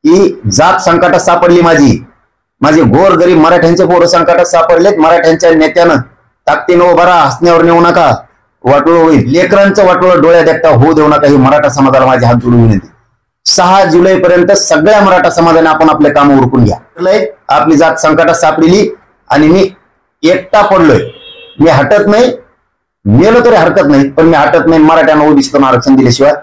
की जात संकटात सापडली माझे गोर गरीब मराठ्यांचे पोरं संकटात सापडलेत, मराठ्यांच्या नेत्यानं ताकदीनं उभा राहा, हसण्यावर नेऊ नका, वाटोळ होईल, लेकरांचं वाटोळ डोळ्यात एकटा होऊ देऊ नका, ही मराठा समाजाला माझी हात जोडून विनंती. 6 जुलैपर्यंत सगळ्या मराठा समाजाने आपण आपले काम उरकून घ्या. आपली जात संकटात सापडली आणि मी एकटा पडलोय, मी हटत नाही, मेलो तरी हरकत नाही, पण मी हटत नाही. मराठ्यांना ओबीसीतून आरक्षण दिल्याशिवाय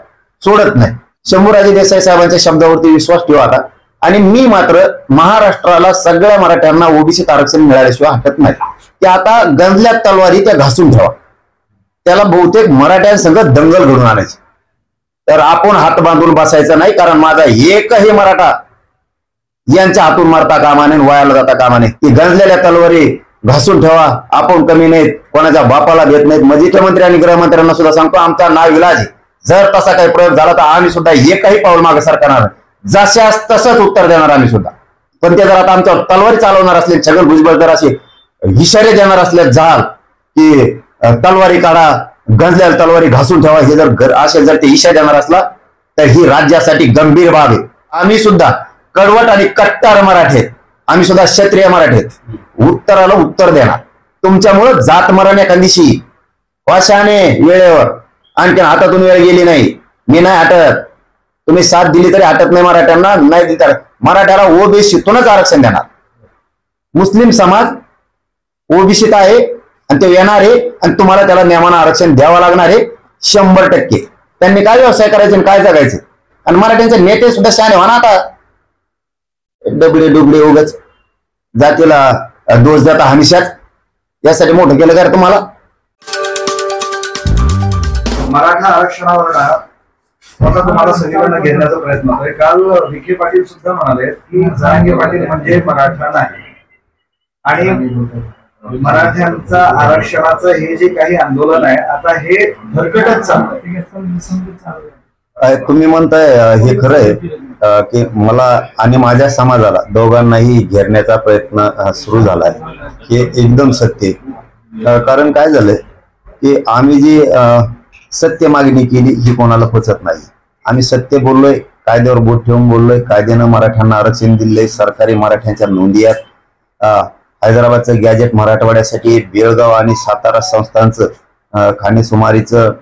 सोडत नाही. शंभूराजे देसाई साहेबांच्या शब्दावरती विश्वास ठेवा आता. आणि मी मात्र महाराष्ट्राला सगळ्या मराठ्यांना ओबीसीत आरक्षण मिळाल्याशिवाय हटत नाही. ते आता गंजल्यात तलवारी त्या घासून ठेवा. त्याला बहुतेक मराठ्यांसंग दंगल घडून आणायची. तर आपण हात बांधून बसायचं नाही, कारण माझा एकही मराठा यांच्या हातून मारता कामा नये, वयाला जाता कामा नये. ती गंजलेल्या तलवारी घासून ठेवा. आपण कमी नाहीत, कोणाच्या बापाला घेत नाहीत. मुख्यमंत्री आणि गृहमंत्र्यांना सुद्धा सांगतो, आमचा नाईलाज आहे. जर तसा काही प्रयोग झाला तर आम्ही सुद्धा एकही पाऊल मागे सरकारणार, जशास तसंच उत्तर देणार आम्ही सुद्धा. पण ते जर आता आमच्यावर तलवारी चालवणार असले, छगन भुजबळ जर असे इशारे देणार असले झाल की तलवारी काढा, गंजलेल्या तलवारी घासून ठेवा, हे जर असे जर ते इशारे देणार असला तर ही राज्यासाठी गंभीर बाब आहे. आम्ही सुद्धा कडवट आणि कट्टर मराठे, आम्ही सुद्धा क्षत्रिय मराठे, उत्तराला उत्तर देणार. तुमच्यामुळं जात मरण एखादीशी वाशाने वेळेवर आणखी हातातून वेळ गेली नाही. मी नाही हटत. तुम्ही साथ दिली तरी हटत नाही मराठ्यांना, नाही दिली तर मराठ्याला ओबीसीतूनच आरक्षण देणार. मुस्लिम समाज ओबीसीत आहे आणि ते येणार आहे आणि तुम्हाला त्याला नियमानं आरक्षण द्यावं लागणार आहे 100%. त्यांनी काय व्यवसाय करायचे आणि काय जगायचे. आणि मराठ्यांचे नेते सुद्धा शहाणे व्हा ना आता. डबडे उगाच जातीला दोष देता हमेशाच. यासाठी मोठं केलं का तुम्हाला. मराठा आरक्षणावर आता तुम्हाला सगळीकडनं घेण्याचा प्रयत्न होतोय. काल विखे पाटील सुद्धा म्हणाले की जरांगे पाटील म्हणजे मराठा नाही, आणि मराठ्यांचा आरक्षणाचं हे जे काही आंदोलन आहे आता हे भरकटच चाललंय. तुम्ही म्हणताय हे खरं आहे की मला आणि माझ्या समाजाला दोघांनाही घेरण्याचा प्रयत्न सुरू झालाय, हे एकदम सत्य आहे. कारण काय झालंय की आम्ही जी सत्य मागणी केली ही कोणाला पचत नाही. आम्ही सत्य बोललोय, कायद्यावर बोट ठेवून बोललोय, कायद्यानं मराठ्यांना आरक्षण दिलंय, सरकारी मराठ्यांच्या नोंदी आहेत. हैदराबादचं गॅजेट मराठवाड्यासाठी, बेळगाव आणि सातारा संस्थांचं खाणेसुमारीचं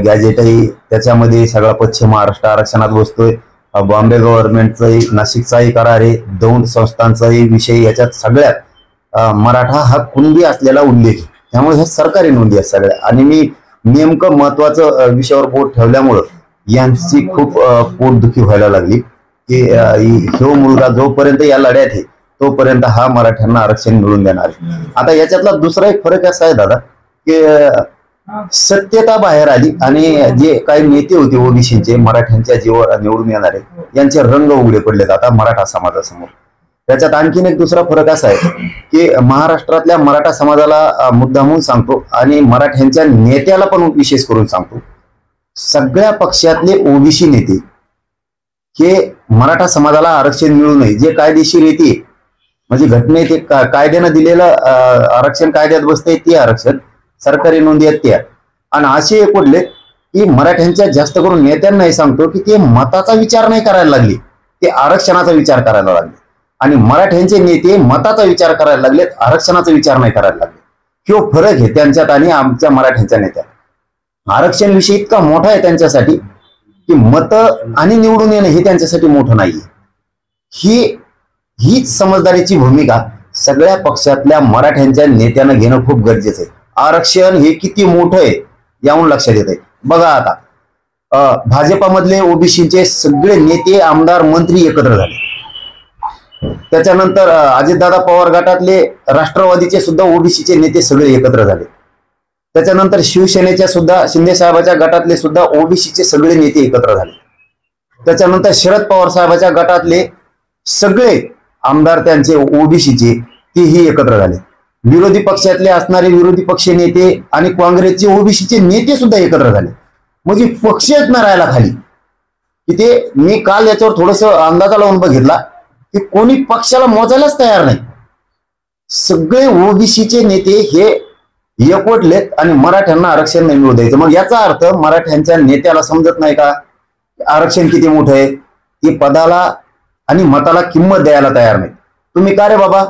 गॅजेटही त्याच्यामध्ये सगळा पश्चिम महाराष्ट्र आरक्षणात बसतोय. बॉम्बे गव्हर्नमेंटचाही, नाशिकचाही करार आहे, 2 संस्थांचाही विषय, याच्यात सगळ्यात मराठा हा कुणबी असलेला उल्लेख. त्यामुळे ह्या सरकारी नोंदी आहेत सगळ्या. आणि मी नेमकं महत्वाचं विषयावर बोट ठेवल्यामुळं यांची खूप पोटदुखी व्हायला लागली की ह्यो मुलगा जोपर्यंत या लढ्यात आहे तोपर्यंत हा मराठ्यांना आरक्षण मिळवून देणार आहे. आता याच्यातला दुसरा एक फरक असा आहे दादा की सत्यता बाहेर आली आणि जे काही नेते होते ओबीसीचे मराठ्यांच्या जीवावर निवडून येणारे यांचे रंग उघडे पडलेत आता मराठा समाजासमोर. त्याच्यात आणखीन एक दुसरा फरक असा आहे की महाराष्ट्रातल्या मराठा समाजाला मुद्दामून सांगतो आणि मराठ्यांच्या नेत्याला पण विशेष करून सांगतो, सगळ्या पक्षातले ओबीसी नेते हे मराठा समाजाला आरक्षण मिळू नये जे कायदेशीर येते, म्हणजे घटनेत कायद्यानं दिलेलं आरक्षण कायद्यात बसते ते आरक्षण, सरकारी नोंदी आहेत त्या, आणि असे पडले की मराठ्यांच्या जास्त करून नेत्यांनाही सांगतो की ते मताचा विचार नाही करायला लागले, ते आरक्षणाचा विचार करायला लागले. आणि मराठ्यांचे नेते मताचा विचार करायला लागलेत, आरक्षणाचा विचार नाही करायला लागले. किंवा फरक आहे त्यांच्यात आणि आमच्या मराठ्यांच्या नेत्यात. आरक्षण विषय इतका मोठा आहे त्यांच्यासाठी की मत आणि निवडून येणं हे त्यांच्यासाठी मोठं नाहीये. हीच समजदारीची भूमिका सगळ्या पक्षातल्या मराठ्यांच्या नेत्यानं घेणं खूप गरजेचं आहे. आरक्षण हे किती मोठं आहे याहून लक्षात येत आहे. बघा आता भाजपामधले ओबीसीचे सगळे नेते, आमदार, मंत्री एकत्र झाले. त्याच्यानंतर अजितदादा पवार गटातले राष्ट्रवादीचे सुद्धा ओबीसीचे नेते सगळे एकत्र झाले. त्याच्यानंतर शिवसेनेच्या सुद्धा शिंदे साहेबाच्या गटातले सुद्धा ओबीसीचे सगळे नेते एकत्र झाले. त्याच्यानंतर शरद पवार साहेबाच्या गटातले सगळे आमदार त्यांचे ओबीसीचे तेही एकत्र झाले. विरोधी पक्षातले असणारे विरोधी पक्ष नेते आणि काँग्रेसचे ओबीसीचे नेते सुद्धा एकत्र झाले. म्हणजे पक्षच न राहिला खाली की ते. मी काल याच्यावर थोडस अंदाजा लावून बघितला की कोणी पक्षाला मोजायलाच तयार नाही. सगळे ओबीसीचे नेते हे एकवटलेत आणि मराठ्यांना आरक्षण नाही मिळू द्यायचं. मग याचा अर्थ मराठ्यांच्या नेत्याला समजत नाही का आरक्षण किती मोठं आहे. ती पदाला आणि मताला किंमत द्यायला तयार नाही. तुम्ही का रे बाबा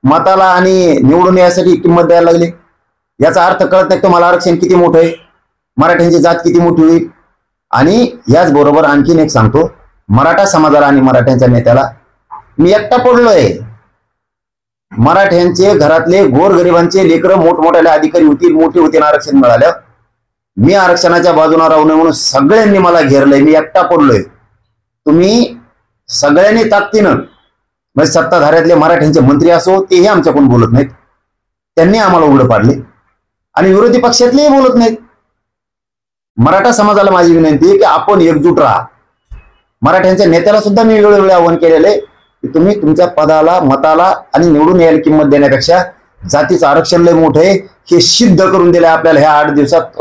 मताला आणि निवडून यासाठी किंमत द्यायला लागले? याचा अर्थ कळत नाही तुम्हाला आरक्षण किती मोठं आहे, मराठ्यांची जात किती मोठी होईल. आणि याच बरोबर आणखीन एक सांगतो, मराठा समाजाला आणि मराठ्यांच्या नेत्याला मी एकटा पडलोय. मराठ्यांचे घरातले गोरगरिबांचे लेकरं मोठमोठ्याले अधिकारी होतील, मोठे होतील आरक्षण मिळालं. मी आरक्षणाच्या बाजूने राहू नये म्हणून सगळ्यांनी मला घेरलंय, मी एकटा पडलोय. तुम्ही सगळ्यांनी ताकदीनं म्हणजे सत्ताधाऱ्यातले मराठ्यांचे मंत्री असो तेही आमच्याकडून बोलत नाहीत, त्यांनी आम्हाला उघडं पाडले. आणि विरोधी पक्षातलेही बोलत नाहीत. मराठा समाजाला माझी विनंती आहे की आपण एकजूट राहा. मराठ्यांच्या नेत्याला सुद्धा मी वेळोवेळी आवाहन केलेलं आहे की तुम्ही तुमच्या पदाला मताला आणि निवडून यायला किंमत देण्यापेक्षा जातीचं आरक्षण लय मोठं आहे हे सिद्ध करून दिलं आपल्याला ह्या 8 दिवसात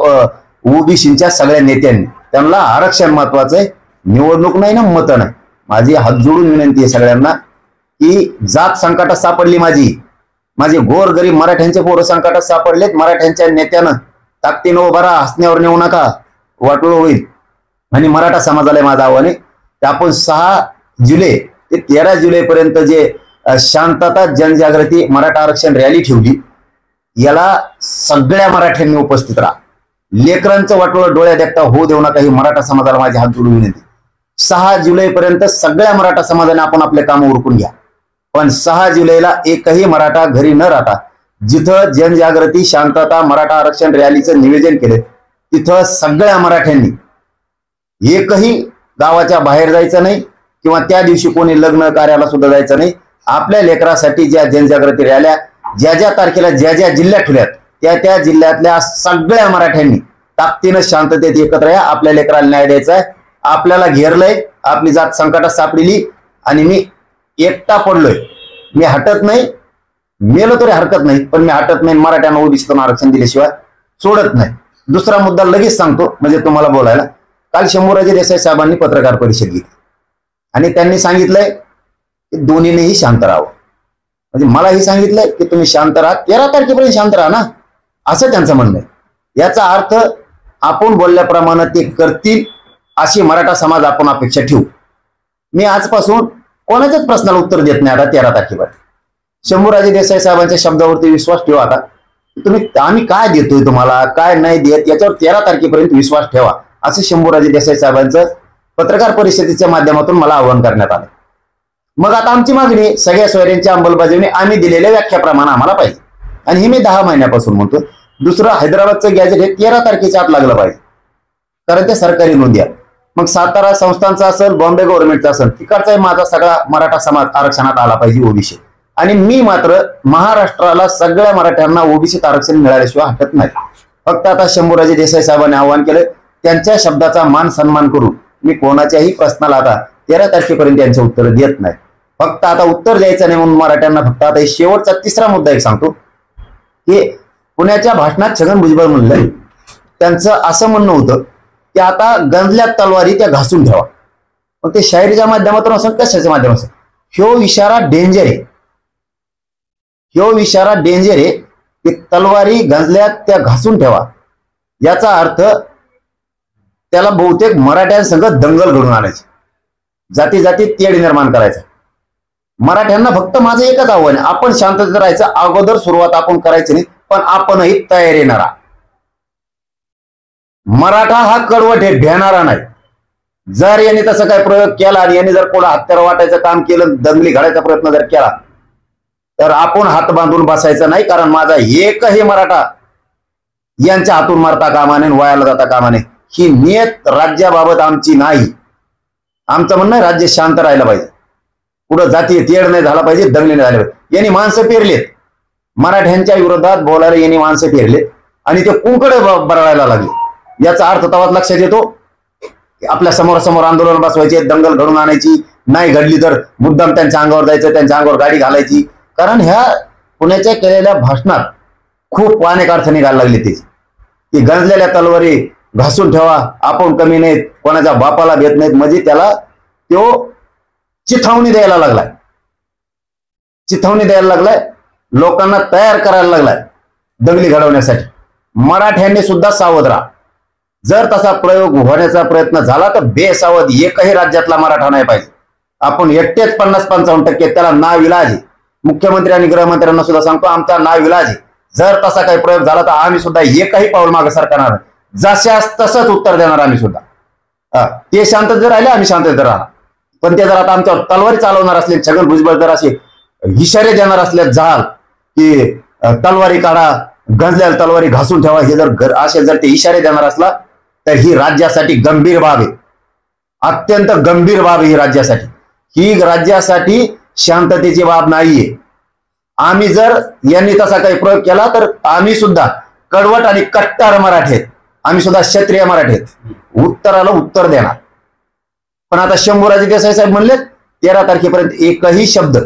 ओबीसीच्या सगळ्या नेत्यांनी. त्यांना आरक्षण महत्वाचं आहे, निवडणूक नाही ना मतं नाही. माझी हात जोडून विनंती आहे सगळ्यांना की जात संकटात सापडली माझे गोर गरीब मराठ्यांचे पोरं संकटात सापडलेत. मराठ्यांच्या नेत्यानं ताकदीनं उभा राहा, हसण्यावर नेऊ नका, वाटोळ होईल. आणि मराठा समाजाला माझं आव्हान आहे की आपण 6 जुलै ते 13 जुलै पर्यंत जे शांतता जनजागृती मराठा आरक्षण रॅली ठेवली, याला सगळ्या मराठ्यांनी उपस्थित राहा. लेकरांचं वाटोळं डोळ्या देखता होऊ देऊ नका ही मराठा समाजाला माझी हात जोडून विनंती. 6 जुलै पर्यंत सगळ्या मराठा समाजाने आपण आपले काम उरकून घ्या. पण 6 जुलैला एकही मराठा घरी न राहता जिथं जनजागृती शांतता मराठा आरक्षण रॅलीचं नियोजन केलं तिथं सगळ्या मराठ्यांनी एकही गावाच्या बाहेर जायचं नाही किंवा त्या दिवशी कोणी लग्न कार्याला सुद्धा जायचं नाही. आपल्या लेकरासाठी ज्या जनजागृती रॅल्या ज्या ज्या तारखेला ज्या ज्या जिल्ह्यात ठेवल्यात त्या जिल्ह्यातल्या सगळ्या मराठ्यांनी ताकदीनं शांततेत एकत्र या. आपल्या लेकराला न्याय द्यायचा आहे. आपल्याला घेरलंय, आपली जात संकटात सापडली आणि मी एकटा पडलोय. मी हटत नाही, मेलो तरी हरकत नाही, पण मी हटत नाही. मराठ्यांना ओबीसीतून आरक्षण दिल्याशिवाय सोडत नाही. दुसरा मुद्दा लगेच सांगतो म्हणजे तुम्हाला बोलायला. काल शंभूराजे देसाई साहेबांनी पत्रकार परिषद घेतली आणि त्यांनी सांगितलंय की दोन्हीनेही शांत राहावं. म्हणजे मलाही सांगितलंय की तुम्ही शांत राहा, 13 तारखेपर्यंत शांत राहा ना, असं त्यांचं म्हणणं आहे. याचा अर्थ आपण बोलल्याप्रमाणे ते करतील अशी मराठा समाज आपण अपेक्षा ठेवू. मी आजपासून कोणाच्याच प्रश्नाला उत्तर देत नाही आता 13 तारखेपर्यंत. शंभूराजे देसाई साहेबांच्या शब्दावरती विश्वास ठेवा. आता तुम्ही आम्ही काय देतोय तुम्हाला काय नाही देत याच्यावर 13 तारखेपर्यंत विश्वास ठेवा, असं शंभूराजे देसाई साहेबांचं पत्रकार परिषदेच्या माध्यमातून मला आवाहन करण्यात आलं. मग आता आमची मागणी सगळ्या सोयऱ्यांची अंमलबजावणी आम्ही दिलेल्या व्याख्याप्रमाणे आम्हाला पाहिजे. आणि हे मी 10 महिन्यापासून म्हणतो. दुसरं हैदराबादचं गॅजेट हे 13 तारखेच्या आत लागलं पाहिजे, कारण ते सरकारी नोंदी आहे. मग सातारा संस्थांचा असेल, बॉम्बे गव्हर्नमेंटचा असेल, तिकडचा माझा सगळा मराठा समाज आरक्षणात आला पाहिजे ओबीसी. आणि मी मात्र महाराष्ट्राला सगळ्या मराठ्यांना ओबीसीत आरक्षण मिळाल्याशिवाय हटत नाही. फक्त आता शंभूराजे देसाई साहेबांनी आवाहन केलं, त्यांच्या शब्दाचा मान सन्मान करून मी कोणाच्याही प्रश्नाला आता 13 तारखेपर्यंत यांचे उत्तर देत नाही. फक्त आता उत्तर द्यायचं नाही म्हणून मराठ्यांना फक्त आता शेवटचा 3रा मुद्दा एक सांगतो की पुण्याच्या भाषणात छगन भुजबळ म्हणलं, त्यांचं असं म्हणणं होतं की आता गंजल्या तलवारी त्या घासून ठेवा. पण ते शायरीच्या माध्यमातून असं कशाच्या माध्यमातून ह्यो इशारा डेंजर आहे. ह्यो इशारा डेंजर आहे की तलवारी गंजल्यात त्या घासून ठेवा. याचा अर्थ त्याला बहुतेक मराठ्यांसंग दंगल घडून आणायची, जाती जाती तेढ निर्माण करायचा. मराठ्यांना फक्त माझं एकच आव्हान आहे, आपण शांततेत राहायचं. अगोदर सुरुवात आपण करायची नाही, पण आपणही तयार येणारा. मराठा हा कडवट आहे, भेणारा नाही. जर यांनी तसं काय प्रयोग केला आणि यांनी जर कोणा हत्यार वाटायचं काम केलं, दंगली घालायचा प्रयत्न जर केला तर आपण हात बांधून बसायचं नाही. कारण माझा एकही मराठा यांच्या हातून मारता कामा नये, वायाला जाता कामा नये. ही नियत राज्याबाबत आमची नाही. आमचं म्हणणं आहे राज्य शांत राहायला पाहिजे, पुढे जाती तेढ नाही झाला पाहिजे, दंगली नाही झाले पाहिजे. यांनी माणसं पेरलेत, मराठ्यांच्या विरोधात बोलायला यांनी माणसं पेरलेत आणि ते कुंकडे बरळायला लागले. याचा अर्थ तवाच लक्षात येतो आपल्या समोर समोर आंदोलन बसवायचे, दंगल घडून आणायची, नाही घडली तर मुद्दाम त्यांच्या अंगावर जायचं, त्यांच्या अंगावर गाडी घालायची. कारण ह्या पुण्याच्या केलेल्या भाषणात खूप अनेक अर्थ निघायला लागले ते की गंजलेल्या तलवारी घासून ठेवा, आपण कमी नाहीत, कोणाच्या बापाला भेट नाहीत. म्हणजे त्याला तो चिथावणी द्यायला लागलाय, चिथावणी द्यायला लागलाय, लोकांना तयार करायला लागलाय दंगली घडवण्यासाठी. मराठ्यांनी सुद्धा सावध राहा. जर तसा प्रयोग होण्याचा प्रयत्न झाला तर बेसावध एकही राज्यातला मराठा नाही पाहिजे. आपण एकटेच 50-55%, त्याला नाविलाज आहे. मुख्यमंत्री आणि गृहमंत्र्यांना सुद्धा सांगतो, आमचा नाविलाज आहे. जर तसा काही प्रयोग झाला तर आम्ही सुद्धा एकही पाऊल मागे सरकारणार नाही. जशास तसंच उत्तर देणार आम्ही सुद्धा. ते शांततेत राहिले, आम्ही शांततेत राहणार. पण ते जर आता आमच्यावर तलवारी चालवणार असले, छगन भुजबळ जर असे इशारे देणार असले झाल की तलवारी काढा, गंजलेल्या तलवारी घासून ठेवा, हे जर असे जर ते इशारे देणार असला तर ही राज्यासाठी गंभीर बाब आहे. अत्यंत गंभीर बाब आहे ही राज्यासाठी. ही राज्यासाठी शांततेची बाब नाहीये. आम्ही जर यांनी तसा काही प्रयोग केला तर आम्ही सुद्धा कडवट आणि कट्टर मराठी आहेत. आम्ही सुद्धा क्षत्रिय मराठी आहेत. उत्तराला उत्तर देणार. पण आता शंभूराजे देसाई साहेब म्हणले 13 तारखेपर्यंत एकही शब्द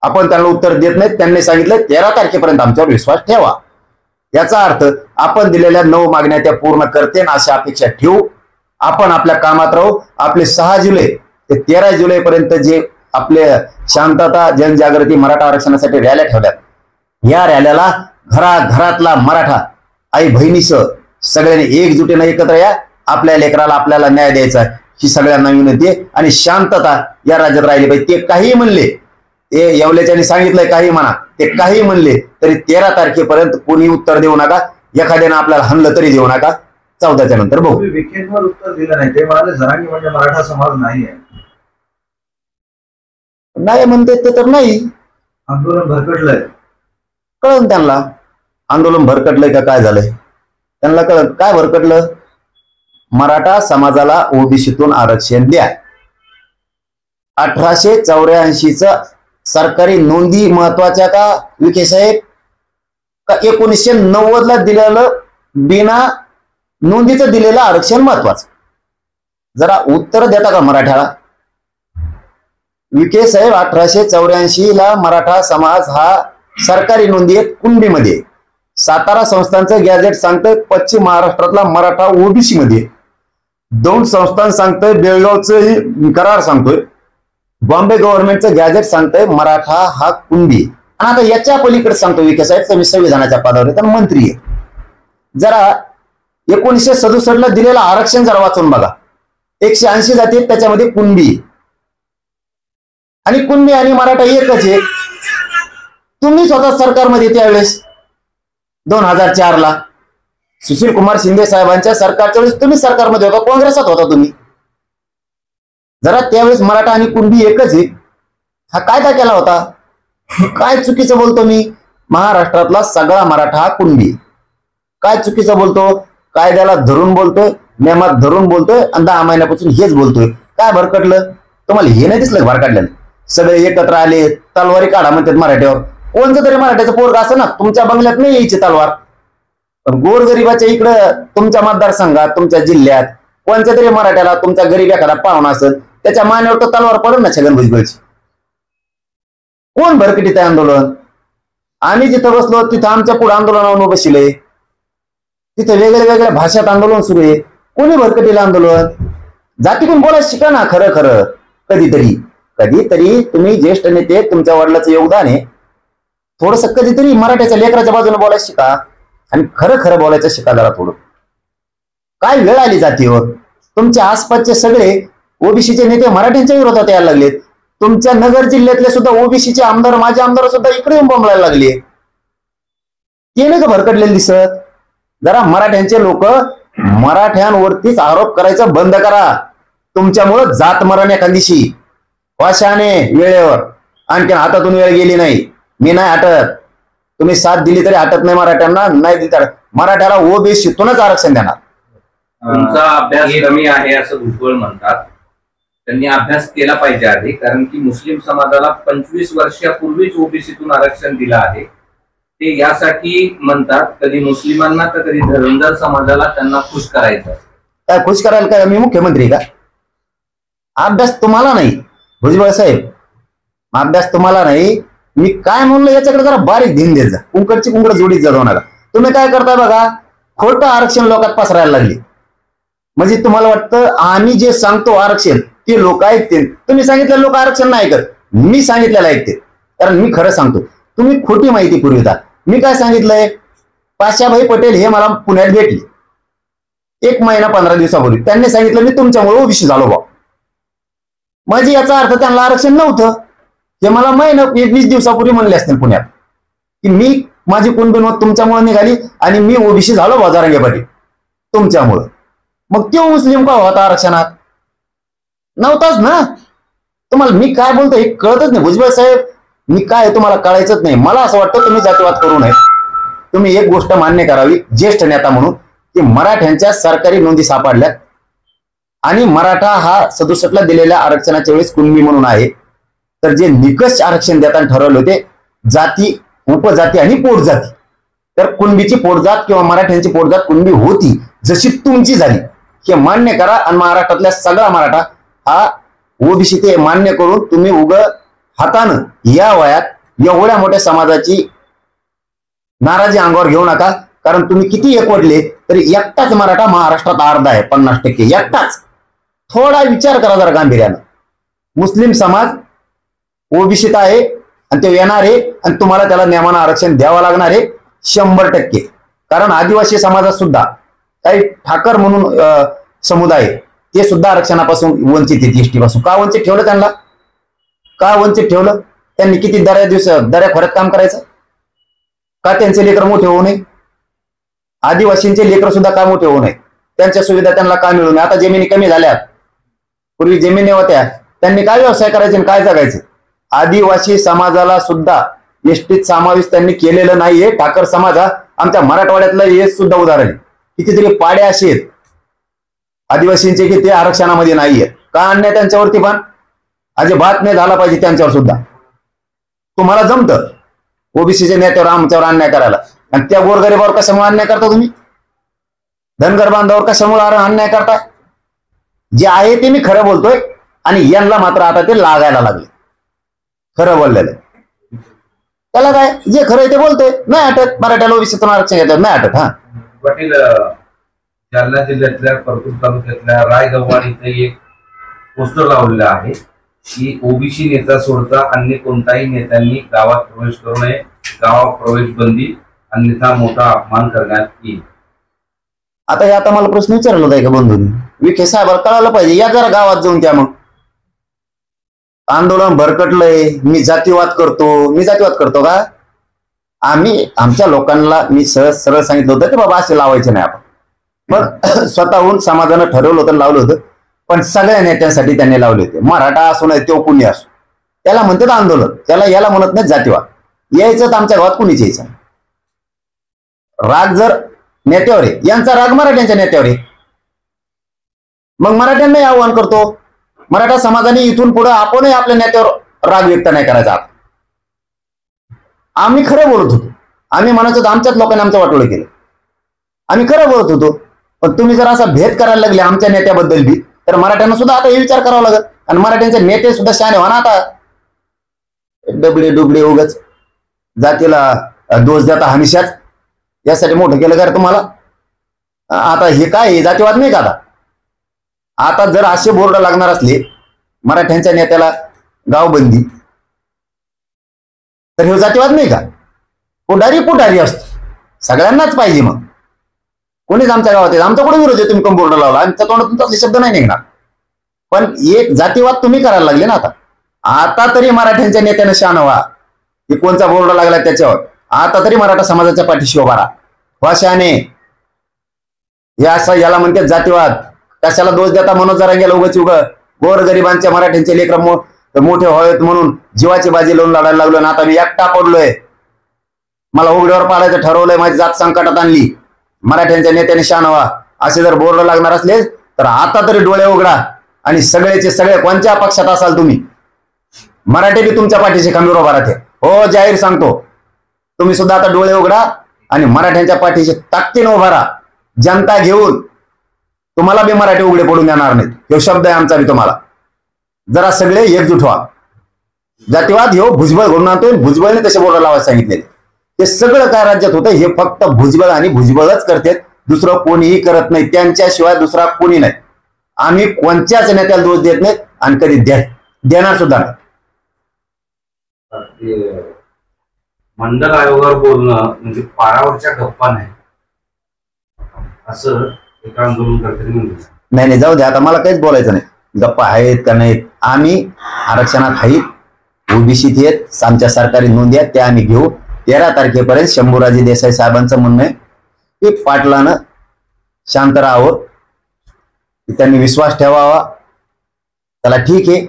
आपण त्यांना उत्तर देत नाहीत. त्यांनी सांगितलं 13 तारखेपर्यंत आमच्यावर विश्वास ठेवा. याचा अर्थ आपण दिलेल्या 9 मागण्या त्या पूर्ण करते ना अशी अपेक्षा ठेवू. आपण आपल्या कामात राहू. आपले 6 जुलै ते 13 जुलैपर्यंत जे आपले शांतता, जनजागृती, मराठा आरक्षणासाठी रॅल्या ठेवल्यात, या रॅल्याला घराघरातला मराठा आई बहिणीसह सगळ्यांनी एकजुटीने एकत्र या. आपल्या लेकराला आपल्याला न्याय द्यायचा ही सगळ्यांना विनंती आहे. आणि शांतता या राज्यात राहिली पाहिजे. ते काही म्हणले, ते येवल्याच्यानी सांगितलंय काही म्हणा, ते काही म्हणले तरी 13 तारखेपर्यंत कोणी उत्तर देऊ नका. एखाद्यानं आपल्याला हल्लं तरी देऊ नका. 14च्या नंतर बघू. विखेंवर उत्तर दिलं नाही. ते म्हणाले जरांगे म्हणजे मराठा समाज नाही आहे. नाही म्हणते ते तर नाही. आंदोलन भरकटलंय. कळलं त्यांना आंदोलन भरकटलंय का काय झालंय. त्यांना कळलं काय भरकटलं. मराठा समाजाला ओबीसीतून आरक्षण द्या. 1884च सरकारी नोंदी महत्वाच्या का विखे साहेब, का 1990ला दिलेलं बिना नोंदीचं दिलेलं आरक्षण महत्वाचं. जरा उत्तर देता का मराठ्याला. विखे साहेब 1884ला मराठा समाज हा सरकारी नोंदी आहे कुणबीमध्ये. सातारा संस्थांचं गॅझेट सांगतंय पश्चिम महाराष्ट्रातला मराठा ओबीसी मध्ये. 2 संस्थान सांगतोय, बेळगावचं करार सांगतोय, बॉम्बे गव्हर्नमेंटचं गॅझेट सांगतंय मराठा हा कुणबी. आणि आता याच्या पलीकडे सांगतो विखे साहेब, तुम्ही संविधानाच्या पदावर आहेत आणि मंत्री आहे. जरा 1967ला दिलेलं आरक्षण जरा वाचून बघा. 180 जाती आहेत, त्याच्यामध्ये कुणबी आणि कुणबी आणि मराठा एकच आहे. तुम्ही स्वतः सरकारमध्ये त्यावेळेस 2004ला सुशील कुमार शिंदे साहेबांच्या सरकारच्या वेळेस तुम्ही सरकारमध्ये होता, काँग्रेसात होता तुम्ही. जरा त्यावेळेस मराठा आणि कुणबी एकच आहे. हा कायदा केला होता. काय चुकीचं बोलतो मी. महाराष्ट्रातला सगळा मराठा हा कुणबी. काय चुकीचं बोलतो. कायद्याला धरून बोलतोय, नियमात धरून बोलतोय आणि 10 महिन्यापासून हेच बोलतोय. काय भरकटलं तुम्हाला. हे नाही दिसलं भरकटलं. सगळे एकत्र आले, तलवारी काढा म्हणतात मराठ्यावर. कोणतं तरी मराठ्याचं पोरग असं ना तुमच्या बंगल्यात नाही यायची तलवार. पण गोरगरिबाच्या इकडं तुमच्या मतदारसंघात, तुमच्या जिल्ह्यात कोणत्या तरी मराठ्याला तुमचा गरीब एखादा पाहुणा असेल त्याच्या मानेवर तर तलवार पडेल ना छगन भुजबळची. कोण भरकटीत आहे आंदोलन. आम्ही जिथं बसलो तिथं आमच्या पुढे आंदोलनावर बसले. तिथं वेगळ्या वेगळ्या भाषेत आंदोलन सुरू आहे. कोणी भरकटीला आंदोलन. जातीतून बोलायला शिका ना. खरं खरं कधीतरी तुम्ही ज्येष्ठ नेते, तुमच्या वडिलाचं योगदान आहे. थोडस कधीतरी मराठ्याच्या लेकराच्या बाजूने बोलायला शिका आणि खरं खरं बोलायचं शिका जरा थोडं. काय वेळ आली जातीवर. तुमच्या आसपासचे सगळे ओबीसीचे नेते मराठ्यांच्या विरोधात यायला लागलेत. तुमच्या नगर जिल्ह्यातले सुद्धा ओबीसीचे आमदार, माझे आमदार सुद्धा इकडे येऊन बोंबलायला लागले. ते नाही का भरकटलेले दिसत. जरा मराठ्यांचे लोक मराठ्यांवरतीच आरोप करायचं बंद करा. तुमच्यामुळं जात मरण एखादीशी. वाशाने वेळेवर. आणखी हातातून वेळ गेली नाही. मी नाही हटत. तुम्ही साथ दिली तरी हटत नाही मराठ्यांना. नाही दिली तर मराठ्याला ओबीसीतूनच आरक्षण देणार. तुमचा अभ्यास कमी आहे असं भुजबळ म्हणतात. त्यांनी अभ्यास केला पाहिजे आधी, कारण की मुस्लिम समाजाला 25 वर्षापूर्वीच ओबीसीतून आरक्षण दिलं आहे. ते यासाठी म्हणतात कधी मुस्लिमांना तर कधी धर्मदार समाजाला त्यांना खुश करायचं. काय खुश करायला काय मी मुख्यमंत्री का. अभ्यास तुम्हाला नाही भुजबळ साहेब. अभ्यास तुम्हाला नाही. मी काय म्हणलं याच्याकडे जरा बारीक ध्यान देत जा. कुंकडची कुंकड जोडीत जाऊ नका. तुम्ही काय करताय बघा. खोटं आरक्षण लोकात पसरायला लागले. म्हणजे तुम्हाला वाटतं आम्ही जे सांगतो आरक्षण ते लोक ऐकतील. तुम्ही सांगितलं लोक आरक्षण नाही ऐकत. मी सांगितलेलं ऐकते. कारण मी खरं सांगतो. तुम्ही खोटी माहिती पुरविता. मी काय सांगितलंय. पाशाभाई पटेल हे मला पुण्यात भेटले 1 महिना 15 दिवसापूर्वी. त्यांनी सांगितलं मी तुमच्यामुळे ओबीसी झालो बा. म्हणजे याचा अर्थ त्यांना आरक्षण नव्हतं. हे मला 20 दिवसापूर्वी म्हणले असतील पुण्यात की मी माझी कुणबी नोंद तुमच्यामुळे निघाली आणि मी ओबीसी झालो जरांगे पाटील तुमच्यामुळं. मग तो मुस्लिम का होता आरक्षणात? नव्हताच ना. तुम्हाला मी काय बोलतो हे कळतच नाही भुजबळ साहेब. मी काय तुम्हाला कळायचंच नाही. मला असं वाटतं तुम्ही जातीवाद करू नये. तुम्ही एक गोष्ट मान्य करावी ज्येष्ठ नेता म्हणून की मराठ्यांच्या सरकारी नोंदी सापडल्यात आणि मराठा हा 67ला दिलेल्या आरक्षणाच्या वेळेस कुणबी म्हणून आहे. तर जे निकष आरक्षण देताना ठरवले होते जाती, उपजाती आणि पोटजाती, तर कुणबीची पोटजात किंवा मराठ्यांची पोटजात कुणबी होती जशी तुमची झाली हे मान्य करा. आणि महाराष्ट्रातल्या सगळा मराठा हा ओबीसी ते मान्य करून तुम्ही उग हातानं या वयात एवढ्या मोठ्या समाजाची नाराजी अंगावर घेऊ नका. कारण तुम्ही किती एकवटले तरी एकटाच मराठा महाराष्ट्रात अर्धा आहे, 50% एकटाच. थोडा विचार करा जरा गांभीर्यानं. मुस्लिम समाज ओबीसीत आहे आणि ते येणार आहे आणि तुम्हाला त्याला नियमानं आरक्षण द्यावं लागणार आहे 100%. कारण आदिवासी समाजात सुद्धा काही ठाकर म्हणून समुदाय ते सुद्धा आरक्षणापासून वंचित आहेत. एसटी पासून का वंचित ठेवलं त्यांना? का वंचित ठेवलं? त्यांनी किती दऱ्या खोऱ्यात काम करायचं? का त्यांचे लेकर मोठे होऊ नये? आदिवासींचे लेकर सुद्धा का मोठे होऊ नये? त्यांच्या सुविधा त्यांना का मिळू नये? आता जमिनी कमी झाल्यात. पूर्वी जमिनी होत्या, त्यांनी काय व्यवसाय करायचे आणि काय जगायचे? आदिवासी समाजाला सुद्धा एसटीत समावेश त्यांनी केलेलं नाहीये. ठाकर समाज हा आमच्या मराठवाड्यातलं हे सुद्धा उदाहरण आहे. कितीतरी पाड्या असे आहेत आदिवासींचे की ते आरक्षणामध्ये नाहीये. का अन्याय त्यांच्यावरती पण अजिबात नाही झाला पाहिजे त्यांच्यावर सुद्धा. तुम्हाला जमतं ओबीसीच्या नेत्यावर आमच्यावर अन्याय करायला आणि त्या गोरगरीबावर कशामुळे अन्याय करता तुम्ही? धनगर बांधवावर कशामुळे अन्याय करता? जे आहे ते मी खरं बोलतोय आणि यांना मात्र आता ते लागायला लागले खरं बोललेलं. त्याला काय जे खरं ते बोलतोय नाही अटक. मराठ्याला ओबीसीतून आरक्षण घेतात नाही अटक. हा पाटील, जालना जिल्ह्यातल्या परतूर तालुक्यातल्या रायगव्हाण इथे एक पोस्टर लावलेलं आहे की ओबीसी नेता सोडता अन्य कोणताही नेत्यांनी गावात प्रवेश करू नये, गावात प्रवेश बंदी, अन्यथा मोठा अपमान करण्यात येईल. आता मला प्रश्न विचारला होता का बंधूंनी? विखे साहेबाला कळालं पाहिजे. या जरा गावात जाऊन त्या मग आंदोलन भरकटलंय. मी जातीवाद करतो का? आम्ही आमच्या लोकांना मी सरळ सांगितलं होतं की बाबा असे लावायचे नाही आपण. मग स्वतःहून समाजानं ठरवलं होतं, लावलं होतं. पण सगळ्या नेत्यांसाठी त्यांनी लावले होते. मराठा असो नाही तो कुणी असो, त्याला म्हणतात आंदोलन. याला म्हणत नाही जातीवाद. यायचं तर आमच्या गावात कुणीच यायचं. राग जर नेत्यावर आहे, यांचा राग मराठ्यांच्या नेत्यावर आहे. मग मराठ्यांनाही आव्हान करतो, मराठा समाजाने इथून पुढे आपणही आपल्या नेत्यावर राग व्यक्त नाही करायचा. आम्ही खरं बोलत होतो. आम्ही म्हणायचो आमच्याच लोकांनी आमचं वाटोळं केलं. आम्ही खरं बोलत होतो. पण तुम्ही जर असा भेद करायला लागले आमच्या नेत्याबद्दल बी तर मराठ्यांना सुद्धा आता हे विचार करावा लागेल. आणि मराठ्यांचे नेते सुद्धा शहाणे व्हा ना आता. डुबडे उगच जातीला दोष देता हमेशाच. यासाठी मोठं केलं का तुम्हाला? आता हे काय जातीवाद नाही का? आता जर असे बोर्ड लागणार असले मराठ्यांच्या नेत्याला गावबंदी तर हे जातीवाद नाही का? पुढारी असतो, सगळ्यांनाच पाहिजे. मग कोणीच आमच्या गावात आहे आमचा कुठे विरोध आहे? तुम्ही कम बोर्ड लावला आमच्या तोंडातून तसले शब्द नाही निघणार. पण एक जातीवाद तुम्ही करायला लागले ना आता तरी मराठ्यांच्या नेत्यानं शान व्हा की कोणचा बोर्ड लागला त्याच्यावर. आता तरी मराठा समाजाच्या पाठीशी उभा राहा. वाशाने हे असं याला म्हणतात जातीवाद. कशाला दोष देता? मनोज जरांगेला उगाच गोरगरिबांच्या मराठ्यांचे लेकर मोठे व्हावेत म्हणून जीवाची बाजी लावून लढायला लागलो ना. आता मी एकटा पडलोय, मला उघड्यावर पाडायचं ठरवलंय, माझी जात संकटात आणली. मराठ्यांच्या नेत्याने शान व्हा. असे जर बोर्ड लागणार असले तर आता तरी डोळे उघडा आणि सगळेचे सगळे कोणत्या पक्षात असाल तुम्ही मराठी बी तुमच्या पाठीशी खंबीर उभा राहते. हो जाहीर सांगतो, तुम्ही सुद्धा आता डोळे उघडा आणि मराठ्यांच्या पाठीशी ताकदीने उभा राहा. जनता घेऊन तुम्हाला बी मराठी उघडे पडून देणार नाहीत. हे शब्द आहे आमचा बी तुम्हाला. जरा सगळे एकजूट व्हा. जातीवाद हे भुजबळ घडून आणतोय. भुजबळने तसे बोर्ड लावायला सांगितलेले. ते सगळं काय राज्यात होतं हे फक्त भुजबळ आणि भुजबळच करतात. दुसरं कोणीही करत नाही. त्यांच्याशिवाय दुसरा कोणी नाही. आम्ही कोणत्याच नेत्याला दोष देत नाहीत आणि कधी देणार सुद्धा नाही. मंडल आयोगावर बोलणं म्हणजे पारावरच्या गप्पा नाही असं एका आंदोलनकर्त्यांनी म्हटलं. नाही जाऊ दे. आता मला काहीच बोलायचं नाही. गप्पा आहेत का नाहीत, आम्ही आरक्षणात आहेत, ओबीसीत आहेत, आमच्या सरकारी नोंदी आहेत त्या आम्ही घेऊ. 13 तारखेपर्यंत शंभूराजे देसाई साहेबांचं म्हणणं आहे की पाटलानं शांत राहावं, त्यांनी विश्वास ठेवावा. त्याला ठीक आहे,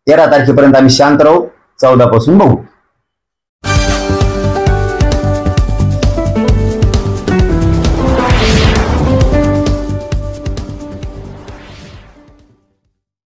13 तारखेपर्यंत आम्ही शांत राहू, 14 पासून बघू.